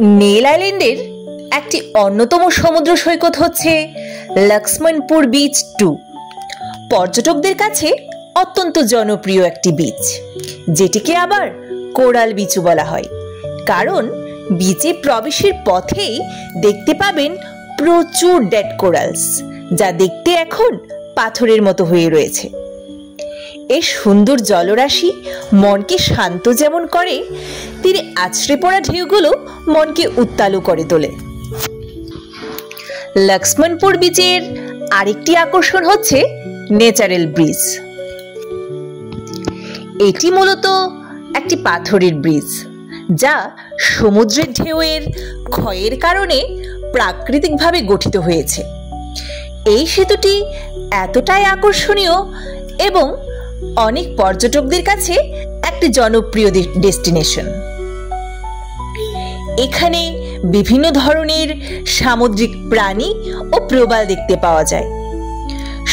Nail আইল্যান্ডের একটি অন্যতম সমুদ্র সৈকত হচ্ছে লক্ষ্মণপুর বিচ 2। পর্যটকদের কাছে অত্যন্ত জনপ্রিয় একটি বিচ, যেটিকে আবার কোরাল বিচও বলা হয়, কারণ বিচে প্রবেশের পথেই দেখতে পাবেন প্রচুর ডেড কোরালস, যা দেখতে এখন পাথরের মতো হয়ে রয়েছে। এই সুন্দর জলরাশি মনকে শান্ত যেমন করে, তীরে আছড়ে পড়া ঢেউগুলো মনকে উত্তালু করে তোলে। লক্ষ্মণপুর বিচের আরেকটি আকর্ষণ হচ্ছে ন্যাচারাল ব্রিজ। এটি মূলত একটি পাথরের ব্রিজ, যা সমুদ্রের ঢেউয়ের ক্ষয়ের কারণে প্রাকৃতিকভাবে গঠিত হয়েছে। এই সেতুটি এতটাই আকর্ষণীয় এবং অনেক পর্যটকদের কাছে একটি জনপ্রিয় ডেস্টিনেশন। এখানে বিভিন্ন ধরনের সামুদ্রিক প্রাণী ও প্রবাল দেখতে পাওয়া যায়।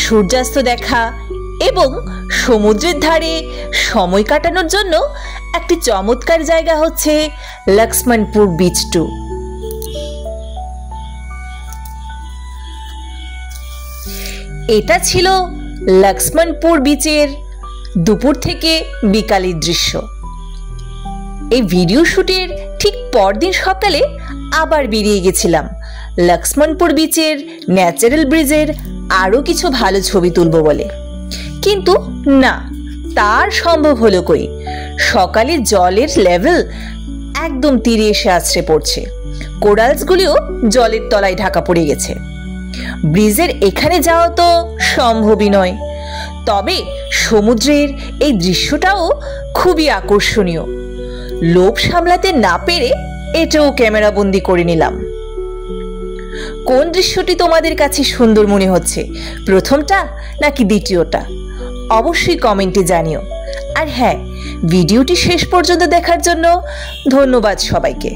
সূর্যাস্ত দেখা এবং সমুদ্রের ধারে সময় কাটানোর জন্য একটি চমৎকার জায়গা হচ্ছে লক্ষ্মণপুর বিচ 2। এটা ছিল লক্ষ্মণপুর বিচের দুপুর থেকে বিকালের দৃশ্য। এই ভিডিও শুটের ঠিক পরদিন সকালে আবার বেরিয়ে গেছিলাম লক্ষ্মণপুর বিচের ন্যাচারাল ব্রিজের আরো কিছু ভালো ছবি তুলব বলে, কিন্তু না, তার সম্ভব হলো কই। সকালে জলের লেভেল একদম তীরে এসে আছড়ে পড়ছে, কোরালসগুলিও জলের তলায় ঢাকা পড়ে গেছে। ব্রিজের এখানে যাওয়া তো সম্ভবই নয়, তবে সমুদ্রের এই দৃশ্যটাও খুবই আকর্ষণীয়। লোভ সামলাতে না পেরে এটাও ক্যামেরা বন্দি করে নিলাম। কোন দৃশ্যটি তোমাদের কাছে সুন্দর মনে হচ্ছে, প্রথমটা নাকি দ্বিতীয়টা? অবশ্যই কমেন্টে জানিও। আর হ্যাঁ, ভিডিওটি শেষ পর্যন্ত দেখার জন্য ধন্যবাদ সবাইকে।